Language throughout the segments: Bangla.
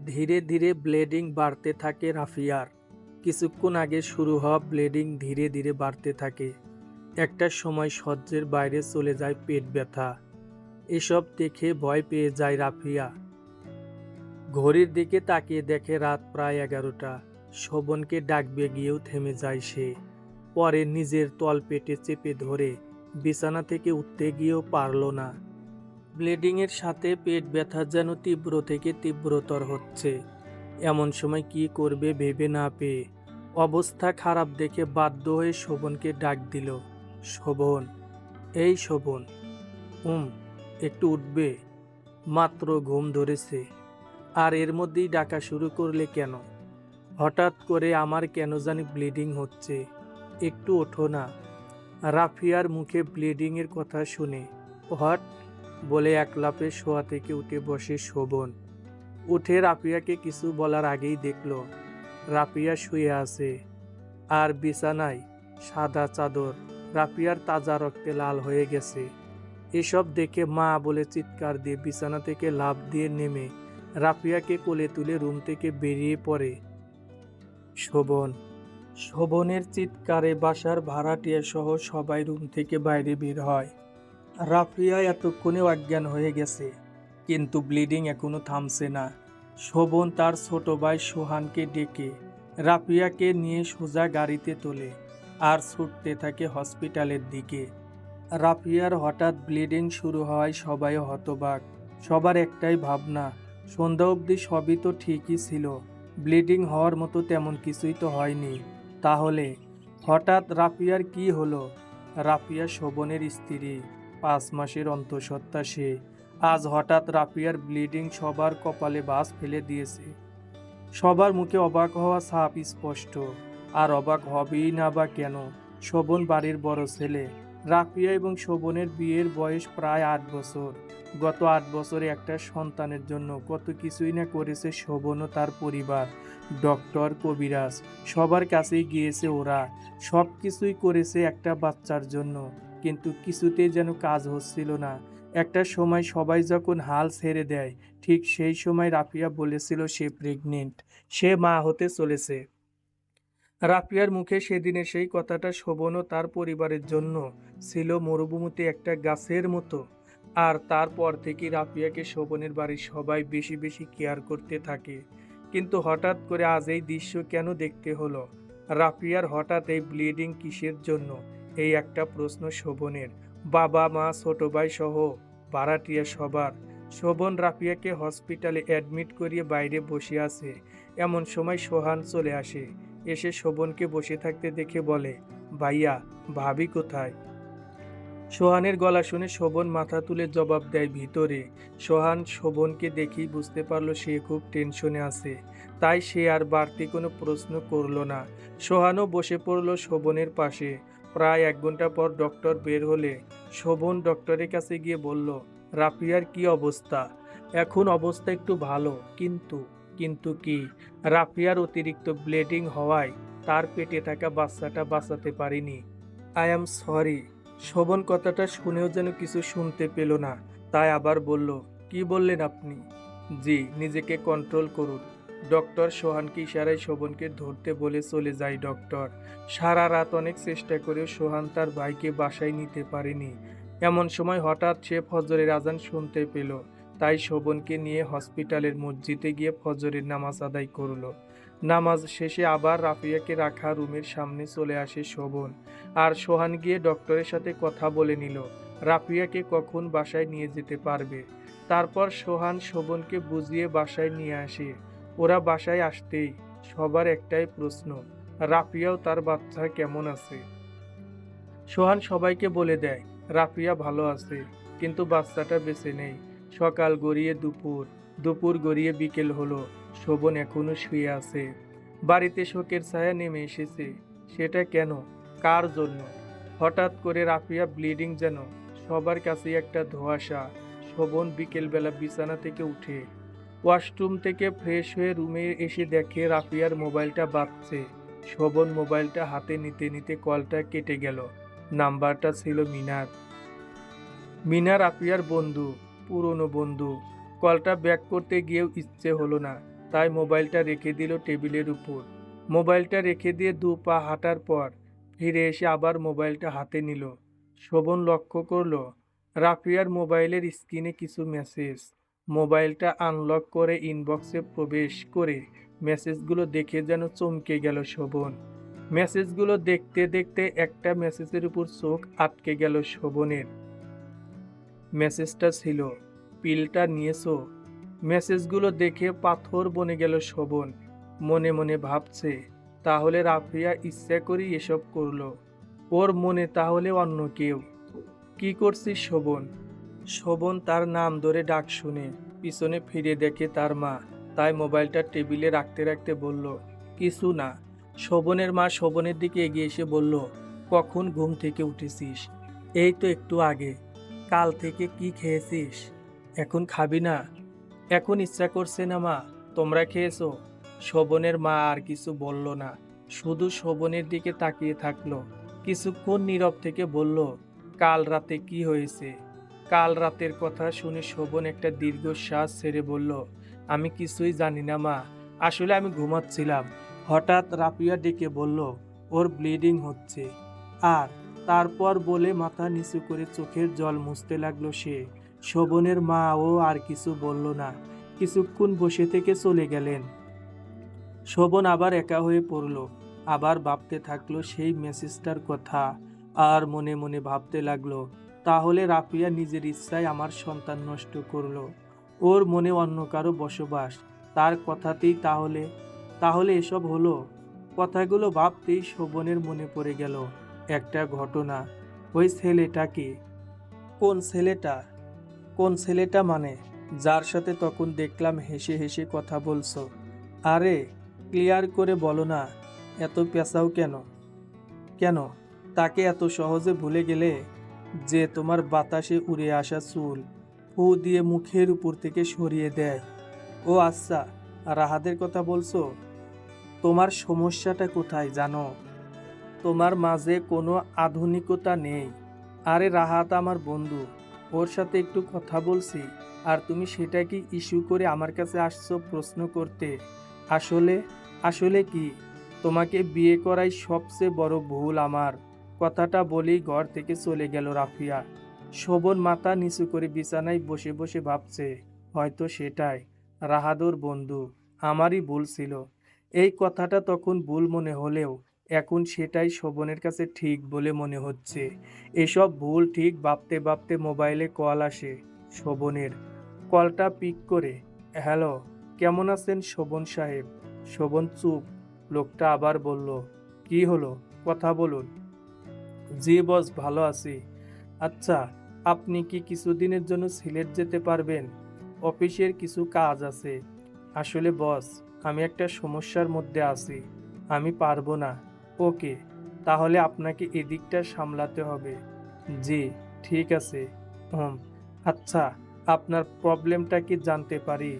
ধীরে ধীরে ব্লিডিং বাড়তে থাকে রাফিয়ার। কিছুক্ষণ আগে শুরু হওয়া ব্লিডিং ধীরে ধীরে বাড়তে থাকে। একটা সময় সহ্যের বাইরে চলে যায় পেট ব্যথা। এসব দেখে ভয় পেয়ে যায় রাফিয়া। ঘড়ির দিকে তাকিয়ে দেখে রাত প্রায় 11টা। শোভনকে ডাকবে গিয়েও থেমে যায় সে। পরে নিজের তলপেটে চেপে ধরে বিছানা থেকে উঠতে গিয়েও পারল না। ব্লিডিংয়ের সাথে পেট ব্যথা যেন তীব্র থেকে তীব্রতর হচ্ছে। এমন সময় কি করবে ভেবে না পেয়ে অবস্থা খারাপ দেখে বাধ্য হয়ে শোভনকে ডাক দিল। শোভন, এই শোভন, উম একটু উঠবে? মাত্র ঘুম ধরেছে, আর এর মধ্যেই ডাকা শুরু করলে কেন? হঠাৎ করে আমার কেন জানি ব্লিডিং হচ্ছে, একটু ওঠো না। রাফিয়ার মুখে ব্লিডিংয়ের কথা শুনে হট বলে এক লাফে শোয়া থেকে উঠে বসে শোভন। উঠে রাফিয়াকে কিছু বলার আগেই দেখল রাফিয়া শুয়ে আছে, আর বিছানায় সাদা চাদর। রাফিয়ার তাজা রক্তে লাল হয়ে গেছে। এসব দেখে মা বলে চিৎকার দিয়ে বিছানা থেকে লাফ দিয়ে নেমে রাফিয়াকে কোলে তুলে রুম থেকে বেরিয়ে পড়ে শোভন। শোভনের চিৎকারে বাসার ভাড়াটিয়া সহ সবাই রুম থেকে বাইরে বের হয়। রাফিয়া এতক্ষণে অজ্ঞান হয়ে গেছে, কিন্তু ব্লিডিং এখনো থামছে না। শোভন তার ছোট ভাই সোহানকে ডেকে রাফিয়াকে নিয়ে সোজা গাড়িতে তোলে আর ছুটতে থাকে হসপিটালের দিকে। রাফিয়ার হঠাৎ ব্লিডিং শুরু হওয়ায় সবাই হতবাক। সবার একটাই ভাবনা, সন্ধ্যা অবধি সবই তো ঠিকই ছিল, ব্লিডিং হওয়ার মতো তেমন কিছুই তো হয়নি। তাহলে হঠাৎ রাফিয়ার কি হলো? রাফিয়া শোভনের স্ত্রী, 5 মাসের অন্তঃসত্ত্বা সে। আজ হঠাৎ রাফিয়ার ব্লিডিং সবার কপালে বাজ ফেলে দিয়েছে। সবার মুখে অবাক হওয়া ছাপ স্পষ্ট। আর অবাক হবেই না বা কেন? শোভন বাড়ির বড় ছেলে। রাফিয়া এবং শোভনের বিয়ের বয়স প্রায় 8 বছর। গত 8 বছরে একটা সন্তানের জন্য কত কিছুই না করেছে শোভন ও তার পরিবার। ডক্টর, কবিরাজ সবার কাছেই গিয়েছে ওরা। সব কিছুই করেছে একটা বাচ্চার জন্য, কিন্তু কিছুতেই যেন কাজ হচ্ছিল না। একটা সময় সবাই যখন হাল ছেড়ে দেয়, ঠিক সেই সময় রাফিয়া বলেছিল সে প্রেগনেন্ট, সে মা হতে চলেছে। রাফিয়ার মুখে সেদিনের সেই কথাটা শোভন ও তার পরিবারের জন্য ছিল মরুভূমিতে একটা গাছের মতো। আর তারপর থেকে রাফিয়াকে শোভনের বাড়ির সবাই বেশি বেশি কেয়ার করতে থাকে। কিন্তু হঠাৎ করে আজ এই দৃশ্য কেন দেখতে হলো? রাফিয়ার হঠাৎ এই ব্লিডিং কিসের জন্য? এই একটা প্রশ্ন শোভনের। বাবা মা ছোট ভাই সহ ভাড়াটিয়া সবার। শোভন রাফিয়াকে হসপিটালে অ্যাডমিট করিয়ে বাইরে বসে আছে। এমন সময় সোহান চলে আসে। এসে শোভনকে বসে থাকতে দেখে বলে, ভাইয়া, ভাবি কোথায়? সোহানের গলা শুনে শোভন মাথা তুলে জবাব দেয়, ভিতরে। সোহান শোভনকে দেখেই বুঝতে পারল সে খুব টেনশনে আছে, তাই সে আর বাড়তি কোনো প্রশ্ন করল না। সোহানও বসে পড়ল শোভনের পাশে। প্রায় 1 ঘন্টা পর ডক্টর বের হলে শোভন ডক্টরের কাছে গিয়ে বলল, রাফিয়ার কি অবস্থা? এখন অবস্থা একটু ভালো, কিন্তু কিন্তু কি? রাফিয়ার অতিরিক্ত ব্লিডিং হওয়ায় তার পেটে থাকা বাচ্চাটা বাঁচাতে পারিনি। I am sorry. শোভন কথাটা শুনেও যেন কিছু শুনতে পেল না, তাই আবার বলল, কি বললেন আপনি? জি, নিজেকে কন্ট্রোল করুন। ডক্টর সোহানকে ইশারায় শোভনকে ধরতে বলে চলে যায় ডক্টর। সারা রাত অনেক চেষ্টা করেও সোহান তার ভাইকে বাসায় নিতে পারেনি। এমন সময় হঠাৎ সে ফজরের আজান শুনতে পেল, তাই শোভনকে নিয়ে হসপিটালের মসজিদে গিয়ে ফজরের নামাজ আদায় করলো। নামাজ শেষে আবার রাফিয়াকে রাখা রুমের সামনে চলে আসে শোভন। আর সোহান গিয়ে ডক্টরের সাথে কথা বলে নিল রাফিয়াকে কখন বাসায় নিয়ে যেতে পারবে। তারপর সোহান শোভনকে বুঝিয়ে বাসায় নিয়ে আসে। ওরা বাসায় আসতেই সবার একটাই প্রশ্ন, রাফিয়াও তার বাচ্চা কেমন আছে? সোহান সবাইকে বলে দেয় রাফিয়া ভালো আছে, কিন্তু বাচ্চাটা বেঁচে নেই। সকাল গড়িয়ে দুপুর, দুপুর গড়িয়ে বিকেল হলো, শোভন এখনো শুয়ে আছে। বাড়িতে শোকের ছায়া নেমে এসেছে। সেটা কেন? কার জন্য? হঠাৎ করে রাফিয়া ব্লিডিং যেন সবার কাছে একটা ধোঁয়াশা। শোভন বিকেলবেলা বিছানা থেকে উঠে ওয়াশরুম থেকে ফ্রেশ হয়ে রুমে এসে দেখে রাফিয়ার মোবাইলটা বাজছে। শোভন মোবাইলটা হাতে নিতে নিতে কলটা কেটে গেল। নাম্বারটা ছিল মিনার। মিনা রাফিয়ার বন্ধু, পুরনো বন্ধু। কলটা ব্যাক করতে গিয়েও ইচ্ছে হলো না। তাই মোবাইলটা রেখে দিল টেবিলের উপর। মোবাইলটা রেখে দিয়ে ২ পা হাঁটার পর ফিরে এসে আবার মোবাইলটা হাতে নিল। শোভন লক্ষ্য করল রাফিয়ার মোবাইলের স্ক্রিনে কিছু মেসেজ। মোবাইলটা আনলক করে ইনবক্সে প্রবেশ করে মেসেজগুলো দেখে যেন চমকে গেল শোভন। মেসেজগুলো দেখতে দেখতে একটা মেসেজের উপর চোখ আটকে গেল শোভনের। মেসেজটা ছিল, পিলটা নিয়েছো? মেসেজগুলো দেখে পাথর বনে গেল শোভন। মনে মনে ভাবছে, তাহলে রাফিয়া ইচ্ছা করেই এসব করলো। ওর মনে তাহলে অন্য কেউ। কি করছিস শোভন? শোভন তার নাম ধরে ডাক শুনে পিছনে ফিরে দেখে তার মা। তাই মোবাইলটা টেবিলে রাখতে রাখতে বলল, কিছু না। শোভনের মা শোভনের দিকে এগিয়ে এসে বলল, কখন ঘুম থেকে উঠেছিস? এই তো একটু আগে। কাল থেকে কি খেয়েছিস? এখন খাবি না? এখন ইচ্ছা করছে না মা। তোমরা খেয়েছো? শোভনের মা আর কিছু বলল না, শুধু শোভনের দিকে তাকিয়ে থাকলো। কিছুক্ষণ নীরব থেকে বলল, কাল রাতে কি হয়েছে? কাল রাতের কথা শুনে শোভন একটা দীর্ঘশ্বাস ছেড়ে বলল, আমি কিছুই জানি না মা। আসলে আমি ঘুমাচ্ছিলাম। হঠাৎ রাফিয়া ডেকে বলল, ওর ব্লিডিং হচ্ছে। আর তারপর বলে মাথা নিচু করে চোখের জল মুছতে লাগলো সে। শোভনের মা ও আর কিছু বলল না। কিছুক্ষণ বসে থেকে চলে গেলেন। শোভন আবার একা হয়ে পড়ল। আবার ভাবতে থাকলো সেই মেসেজটার কথা। আর মনে মনে ভাবতে লাগলো, তাহলে রাফিয়া নিজের ইচ্ছায় আমার সন্তান নষ্ট করলো। ওর মনে অন্য কারো বসবাস। তার কথাতেই তাহলে তাহলে এসব হলো। কথাগুলো ভাবতেই শোভনের মনে পড়ে গেল একটা ঘটনা। ওই ছেলেটাকে। কোন ছেলেটা? কোন ছেলেটা মানে? যার সাথে তখন দেখলাম হেসে হেসে কথা বলছো। আরে ক্লিয়ার করে বলো না, এত পেঁচাও কেন? কেন তাকে এত সহজে ভুলে গেলে? যে তোমার বাতাসে উড়ে আসা চুল ফু দিয়ে মুখের উপর থেকে সরিয়ে দেয়। ও আচ্ছা, রাহাতের কথা বলছো? তোমার সমস্যাটা কোথায় জানো? তোমার মাঝে কোনো আধুনিকতা নেই। আরে রাহাত আমার বন্ধু, ওর সাথে একটু কথা বলছি, আর তুমি সেটাকে ইস্যু করে আমার কাছে আসছো প্রশ্ন করতে। আসলে আসলে কি? তোমাকে বিয়ে করাই সবচেয়ে বড় ভুল আমার। কথাটা বলেই ঘর থেকে চলে গেল রাফিয়া। শোভন মাথা নিচু করে বিছানায় বসে বসে ভাবছে, হয়তো সেটাই রাহাদর বন্ধু। আমারই ভুল ছিল। এই কথাটা তখন ভুল মনে হলেও এখন সেটাই শোভনের কাছে ঠিক বলে মনে হচ্ছে। এসব ভুল ঠিক ভাবতে ভাবতে মোবাইলে কল আসে শোভনের। কলটা পিক করে, হ্যালো, কেমন আছেন শোভন সাহেব? শোভন চুপ। লোকটা আবার বলল, কি হলো, কথা বলুন। জি বস, ভালো আছি। আচ্ছা, আপনি কি কিছুদিনের জন্য সিলেট যেতে পারবেন? অফিসের কিছু কাজ আছে। আসলে বস, আমি একটা সমস্যার মধ্যে আছি। আমি পারবো না। ওকে, তাহলে আপনাকে এদিকটা সামলাতে হবে। জি, ঠিক আছে। হুম, আচ্ছা, আপনার প্রবলেমটা কি জানতে পারি?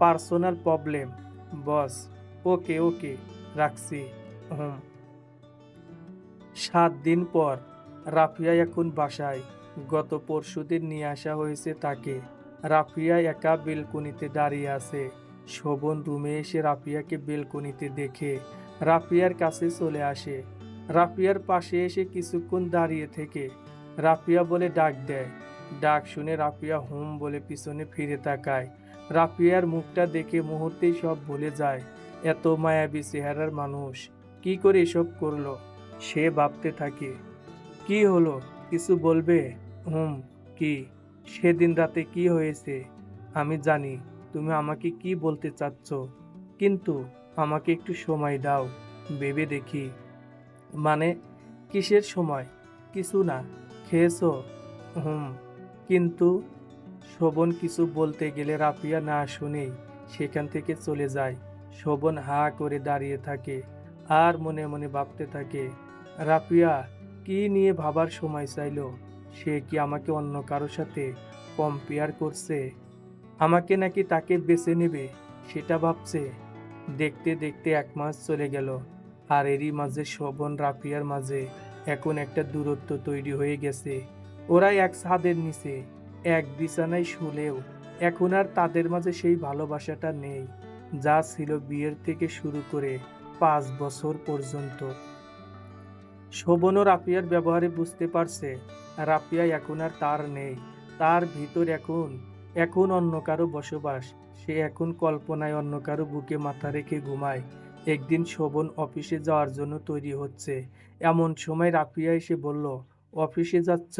পার্সোনাল প্রবলেম বস। ওকে ওকে, রাখছি। হুম। 7 দিন পর রাফিয়া এখন বাসায়। গত পরশুদিন নিয়ে আসা হয়েছে তাকে। রাফিয়া একা বেলকনিতে দাঁড়িয়ে আছে। শোভন রুমে এসে রাফিয়াকে বেলকনিতে দেখে রাফিয়ার কাছে চলে আসে। রাফিয়ার পাশে এসে কিছুক্ষণ দাঁড়িয়ে থেকে রাফিয়া বলে ডাক দেয়। ডাক শুনে রাফিয়া হুম বলে পিছনে ফিরে তাকায়। রাফিয়ার মুখটা দেখে মুহূর্তেই সব ভুলে যায়। এত মায়াবী চেহারার মানুষ কি করে এসব করলো? সে ভাবতে থাকে, কি হলো, কিছু বলবে? হুম। কি? সেদিন রাতে কি হয়েছে? আমি জানি তুমি আমাকে কি বলতে চাচ্ছ, কিন্তু আমাকে একটু সময় দাও, ভেবে দেখি। মানে? কিসের সময়? কিছু না। খেয়েছো? হুম। কিন্তু শোভন কিছু বলতে গেলে রাফিয়া না শুনেই সেখান থেকে চলে যায়। শোভন হা করে দাঁড়িয়ে থাকে আর মনে মনে ভাবতে থাকে, রাফিয়া কি নিয়ে ভাবার সময় চাইলো? সে কি আমাকে অন্য কারো সাথে কম্পেয়ার করছে? আমাকে নাকি তাকে বেছে নেবে সেটা ভাবছে? দেখতে দেখতে 1 মাস চলে গেল। আর এরই মাঝে শোভন রাফিয়ার মাঝে এখন একটা দূরত্ব তৈরি হয়ে গেছে। ওরা এক ছাদের নিচে, এক বিছানায় শুলেও এখন আর তাদের মাঝে সেই ভালোবাসাটা নেই। যা ছিল বিয়ের থেকে শুরু করে 5 বছর পর্যন্ত। শোভনও রাফিয়ার ব্যবহারে বুঝতে পারছে রাফিয়া এখন আর তার নেই। তার ভিতর এখন এখন অন্য কারো বসবাস। সে এখন কল্পনায় অন্য কারো বুকে মাথা রেখে ঘুমায়। একদিন শোভন অফিসে যাওয়ার জন্য তৈরি হচ্ছে, এমন সময় রাফিয়া এসে বলল, অফিসে যাচ্ছ?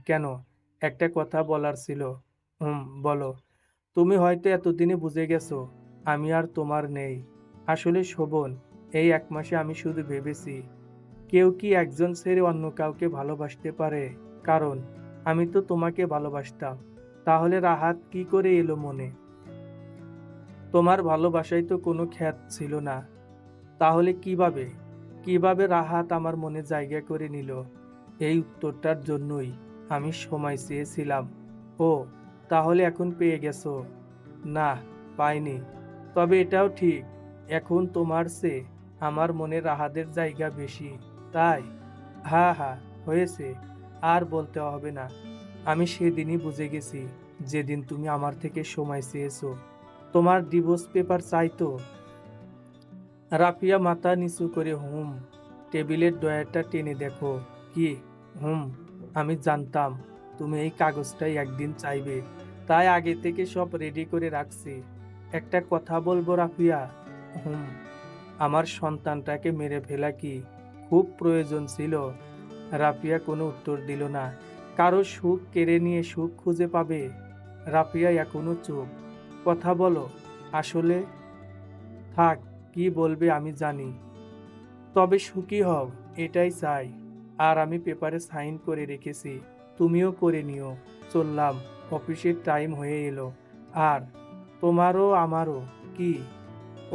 কেন? একটা কথা বলার ছিল। বলো। তুমি হয়তো এতদিনে বুঝে গেছো আমি আর তোমার নেই। আসলে শোভন, এই 1 মাসে আমি শুধু ভেবেছি, কেউ কি একজন ছেড়ে অন্য কাউকে ভালোবাসতে পারে? কারণ আমি তো তোমাকে ভালোবাসতাম। তাহলে রাহাত কি করে এলো মনে? তোমার ভালোবাসায় তো কোনো খ্যাত ছিল না। তাহলে কিভাবে কিভাবে রাহাত আমার মনে জায়গা করে নিল? এই উত্তরটার জন্যই আমি সময় চেয়েছিলাম। ও, তাহলে এখন পেয়ে গেছো? না, পাইনি। তবে এটাও ঠিক, এখন তোমার চেয়ে আমার মনে রাহাতের জায়গা বেশি, তাই? হ্যাঁ হ্যাঁ, হয়েছে। আর বলতে হবে না। আমি সেদিনই বুঝে গেছি, যেদিন তুমি আমার থেকে সময় চেয়েছো। তোমার ডিভোর্স পেপার চাই তো? রাফিয়া মাথা নিচু করে টেবিলের ড্রয়ারটা টেনে দেখো। কি? হুম আমি জানতাম তুমি এই কাগজটাই একদিন চাইবে, তাই আগে থেকে সব রেডি করে রাখছি। একটা কথা বলবো রাফিয়া? হুম আমার সন্তানটাকে মেরে ফেলা কি খুব প্রয়োজন ছিল? রাফিয়া কোনো উত্তর দিল না। কারো সুখ কেড়ে নিয়ে সুখ খুঁজে পাবে? রাফিয়া এখনো চুপ। কথা বলো। আসলে থাক, কি বলবে আমি জানি। তবে সুখী হও, এটাই চাই। আর আমি পেপারে সাইন করে রেখেছি, তুমিও করে নিও। চললাম, অফিসের টাইম হয়ে এলো। আর তোমারও আমারও। কি?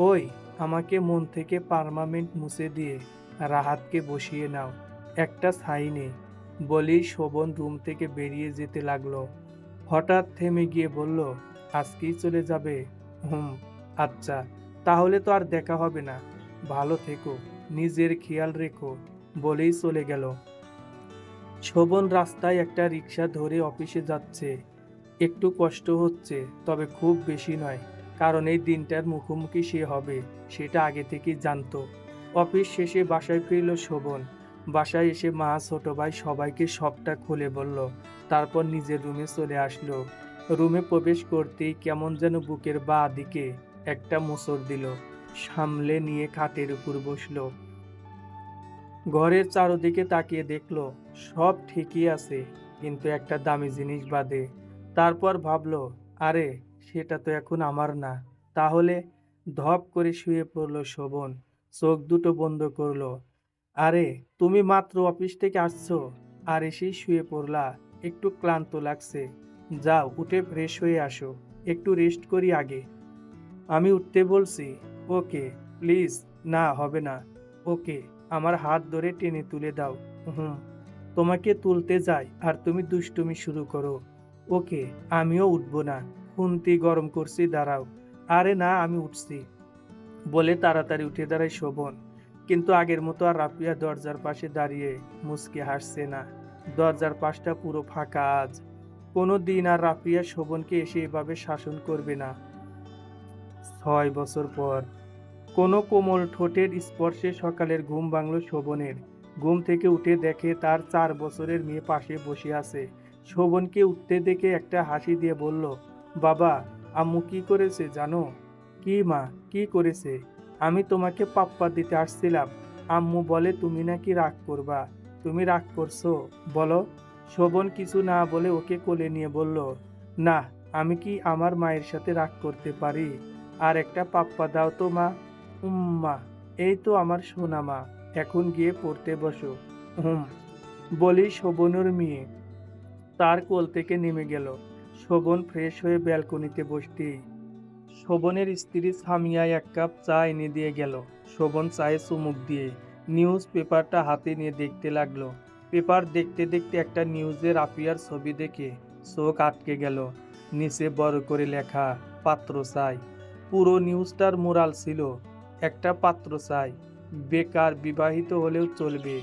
ওই, আমাকে মন থেকে পার্মানেন্ট মুছে দিয়ে রাহাতকে বসিয়ে নাও একটা সাইনে। বলেই শোভন রুম থেকে বেরিয়ে যেতে লাগলো। হঠাৎ থেমে গিয়ে বলল, আজকেই চলে যাবে? হুম আচ্ছা, তাহলে তো আর দেখা হবে না। ভালো থেকো, নিজের খেয়াল রেখো। বলেই চলে গেল। শোভন রাস্তায় একটা রিক্সা ধরে অফিসে যাচ্ছে। একটু কষ্ট হচ্ছে, তবে খুব বেশি নয়, কারণ এই দিনটার মুখোমুখি সে হবে সেটা আগে থেকেই জানতো। অফিস শেষে বাসায় ফিরল শোভন। বাসায় এসে মা, ছোট ভাই সবাইকে সবটা খুলে বলল। তারপর নিজের রুমে চলে আসলো। রুমে প্রবেশ করতেই কেমন যেন বুকের বাঁ দিকে একটা মোচড় দিল। সামলে নিয়ে খাটের উপর বসলো। ঘরের চারদিকে তাকিয়ে দেখলো সব ঠিকই আছে, কিন্তু একটা দামি জিনিস বাদে। তারপর ভাবলো, আরে সেটা তো এখন আমার না। তাহলে? ধপ করে শুয়ে পড়লো শোভন। চোখ দুটো বন্ধ করলো। আরে, তুমি মাত্র অফিস থেকে আসছো আর এসেই শুয়ে পড়লা? একটু ক্লান্ত লাগছে। যাও, উঠে ফ্রেশ হয়ে আসো। একটু রেস্ট করি আগে। আমি উঠতে বলছি। ওকে, প্লিজ। না, হবে না। ওকে, আমার হাত ধরে টেনে তুলে দাও। হুম তোমাকে তুলতে যাই আর তুমি দুষ্টুমি শুরু করো। ওকে, আমিও উঠবো না। খুন্তি গরম করছি, দাঁড়াও। আরে না, আমি উঠছি। বলে তাড়াতাড়ি উঠে দাঁড়ায় শোভন। কিন্তু আগের মতো আর রাফিয়া দরজার পাশে দাঁড়িয়ে মুচকি হাসছে না। দরজার পাশটা পুরো ফাঁকা আজ। কোনো দিন আর রাফিয়া শোভনকে এসে এভাবে শাসন করবে না। 6 বছর পর কোনো কোমল ঠোঁটের স্পর্শে সকালের ঘুম ভাঙল শোভনের। ঘুম থেকে উঠে দেখে তার 4 বছরের মেয়ে পাশে বসে আছে। শোভনকে উঠতে দেখে একটা হাসি দিয়ে বলল, বাবা, আম্মু কি করেছে জানো? কি মা, কি করেছে? আমি তোমাকে পাপ্পা দিতে আসছিলাম। আম্মু বলে তুমি নাকি রাগ করবা। তুমি রাগ করছো? বলো। শোভন কিছু না বলে ওকে কোলে নিয়ে বলল, না, আমি কি আমার মায়ের সাথে রাগ করতে পারি? আর একটা পাপ্পা দাও তো মা। উম্মা, এই তো আমার সোনা মা, এখন গিয়ে পড়তে বসো। হুম বলেই শোভনের মেয়ে তার কোল থেকে নেমে গেল। শোভন ফ্রেশ হয়ে ব্যালকনিতে বসতেই শোভনের স্ত্রী সামিয়া 1 কাপ চা এনে দিয়ে গেল। শোভন চায়ে চুমুক দিয়ে নিউজ পেপারটা হাতে নিয়ে দেখতে লাগলো। পেপার দেখতে দেখতে একটা নিউজে রাফিয়ার ছবি দেখে চোখ আটকে গেল। নিচে বড় করে লেখা, পাত্র চাই। পুরো নিউজটার মোরাল ছিল, একটা পাত্র চাই, বেকার, বিবাহিত হলেও চলবে।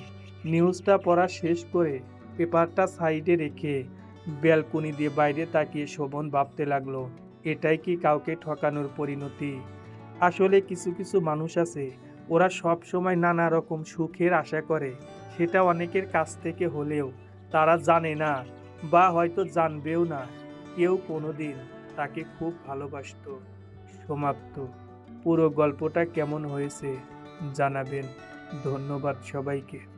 নিউজটা পড়া শেষ করে পেপারটা সাইডে রেখে ব্যালকনি দিয়ে বাইরে তাকিয়ে শোভন ভাবতে লাগলো, এটাই কি কাউকে ঠকানোর পরিণতি? আসলে কিছু কিছু মানুষ আছে, ওরা সব সময় নানা রকম সুখের আশা করে, সেটা অনেকের কাছ থেকে হলেও তারা জানে না বা হয়তো জানবেও না কেউ কোনোদিন তাকে খুব ভালোবাসতো। সমাপ্ত। পুরো গল্পটা কেমন হয়েছে জানাবেন। ধন্যবাদ সবাইকে।